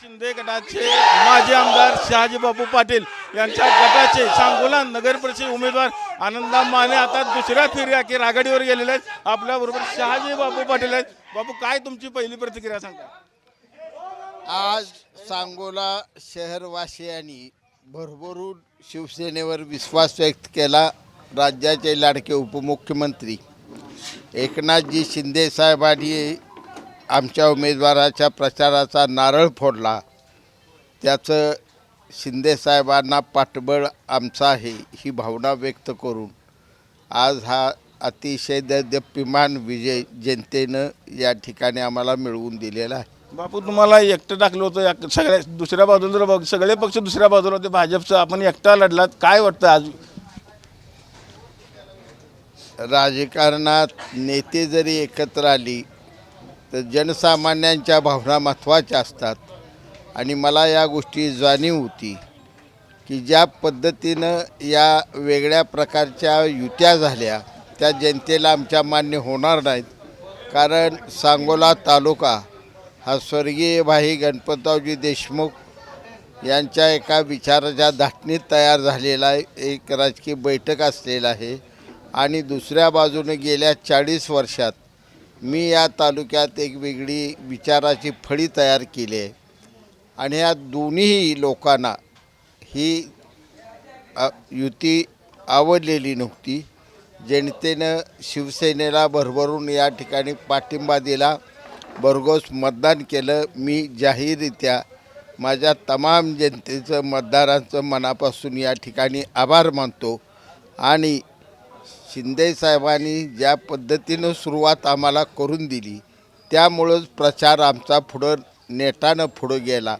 शिंदे गटाचे माजी आमदार शहाजी बापू पाटील यांच्या गटाचे सांगोला नगर परिषद उमेदवार आनंदा माने आता दुसऱ्या फेरी अखेर आघाडीवर गेलेले आहेत. आपल्याबरोबर शहाजी बापू पाटील आहेत. बापू, काय तुमची पहिली प्रतिक्रिया सांगा? आज सांगोला शहरवासियांनी भरभरून शिवसेनेवर विश्वास व्यक्त केला. राज्याचे लाडके उपमुख्यमंत्री एकनाथजी शिंदे साहेबांनी आमच्या उमेदवाराच्या प्रचाराचा नारळ फोडला. त्याचं शिंदे साहेबांना पाठबळ आमचं आहे ही भावना व्यक्त करून आज हा अतिशय देदीप्यमान विजय जनतेनं या ठिकाणी आम्हाला मिळवून दिलेला आहे. बापू, तुम्हाला एकटं टाकलं होतं, सगळ्या दुसऱ्या बाजूला बघ, सगळे पक्ष दुसऱ्या बाजूला होते भाजपचं, आपण एकटा लढलात. काय वाटतं आज? राजकारणात नेते जरी एकत्र आली तर जनसामान्यांच्या भावना महत्त्वाच्या असतात आणि मला या गोष्टी जाणीव होती की ज्या पद्धतीनं या वेगळ्या प्रकारच्या युत्या झाल्या त्या जनतेला आमच्या मान्य होणार नाहीत. कारण सांगोला तालुका हा स्वर्गीय भाई गणपतरावजी देशमुख यांच्या एका विचाराच्या धाटणीत तयार झालेला आहे. एक राजकीय बैठक असलेला आहे आणि दुसऱ्या बाजूने गेल्या 40 वर्षात मी या तालुक्यात एक वेगळी विचाराची फळी तयार केली आहे आणि या दोन्ही लोकांना ही युती आवडलेली नव्हती. जनतेनं शिवसेनेला भरभरून या ठिकाणी पाठिंबा दिला, भरघोस मतदान केलं. मी जाहीररित्या माझ्या तमाम जनतेचं मतदारांचं मनापासून या ठिकाणी आभार मानतो आणि शिंदे साहेबांनी ज्या पद्धतीनं सुरुवात आम्हाला करून दिली त्यामुळंच प्रचार आमचा नेटानं पुढं गेला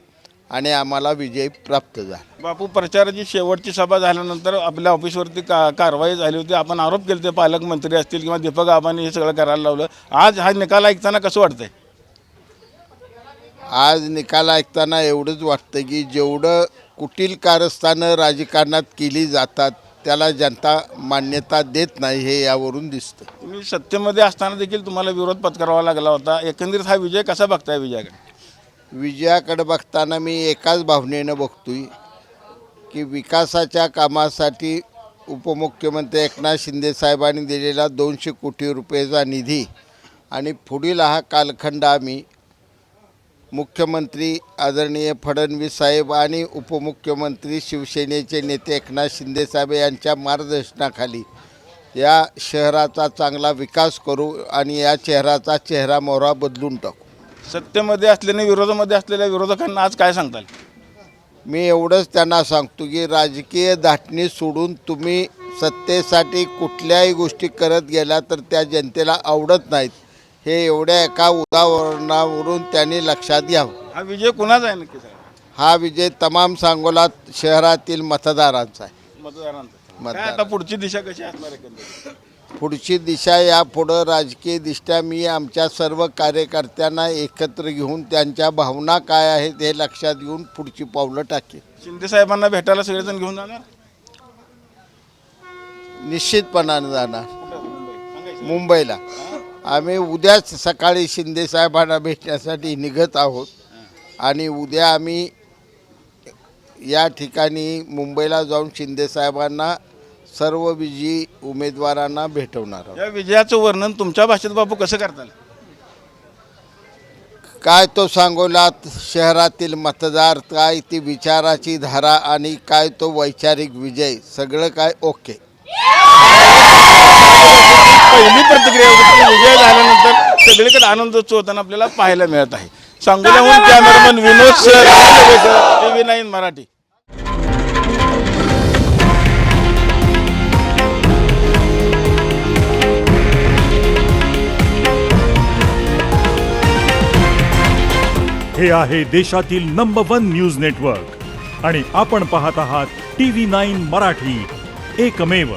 आणि आम्हाला विजय प्राप्त झाला. बापू, प्रचाराची शेवटची सभा झाल्यानंतर आपल्या ऑफिसवरती कारवाई झाली होती. आपण आरोप केले ते पालकमंत्री असतील किंवा दीपक आबांनी हे सगळं करायला लावलं. आज हा निकाल ऐकताना कसं वाटतंय? आज निकाल ऐकताना एवढंच वाटतं की जेवढं कुटील कारस्थानं राजकारणात केली जातात त्याला जनता मान्यता देत नाही हे यावरून दिसतं. तुम्ही सत्तेमध्ये असताना देखील तुम्हाला विरोध पत्करावा लागला होता. एकंदरीत हा विजय कसा बघताय? विजयाकडे बघताना मी एकाच भावनेनं बघतोय की विकासाच्या कामासाठी उपमुख्यमंत्री एकनाथ शिंदे साहेबांनी दिलेला 200 कोटी रुपयेचा निधी आणि पुढील हा कालखंड आम्ही मुख्यमंत्री आदरणीय फडणवीस साहेब आणि उपमुख्यमंत्री शिवसेनेचे नेते एकनाथ शिंदे साहेब यांच्या मार्गदर्शनाखाली या शहराचा चांगला विकास करू आणि या शहराचा चेहरा मोहरा बदलून टाकू. सत्तेमध्ये असल्याने विरोधामध्ये असलेल्या विरोधकांना आज काय सांगताल? मी एवढंच त्यांना सांगतो की राजकीय धाटणी सोडून तुम्ही सत्तेसाठी कुठल्याही गोष्टी करत गेला तर त्या जनतेला आवडत नाहीत. हे एवढ्या एका उदाहरणावरून त्यांनी लक्षात घ्यावं. हा विजय कुणाचा आहे नक्की साहेब? हा विजय तमाम सांगोला शहरातील मतदारांचा आहे. मतदारांचा. काय आता पुढची दिशा कशी असणार आहे? पुढची दिशा यापुढं राजकीय दृष्ट्या मी आमच्या सर्व कार्यकर्त्यांना एकत्र घेऊन त्यांच्या भावना काय आहेत हे लक्षात घेऊन पुढची पावलं टाकेल. शिंदे साहेबांना भेटायला सगळेजण घेऊन जाणार? निश्चितपणाने जाणार मुंबईला. आम्ही उद्याच सकाळी शिंदे साहेबांना भेटण्यासाठी निघत आहोत आणि उद्या आम्ही या ठिकाणी मुंबईला जाऊन शिंदे साहेबांना सर्व विजयी उमेदवारांना भेटवणार आहोत. या विजयाचं वर्णन तुमच्या भाषेत बापू कसं करताल? काय तो सांगोलात शहरातील मतदार, काय ती विचाराची धारा आणि काय तो वैचारिक विजय, सगळं काय ओके. पहिली प्रतिक्रिया होती. विजय झाल्यानंतर सगळीकडे आनंदोत्सव होताना आपल्याला पाहायला मिळत आहे. सांगोल्याहून कॅमेरामन विनोद सर, TV9 मराठी. हे आहे देशातील नंबर 1 न्यूज नेटवर्क आणि आपण पाहत आहात TV9 मराठी, एकमेव.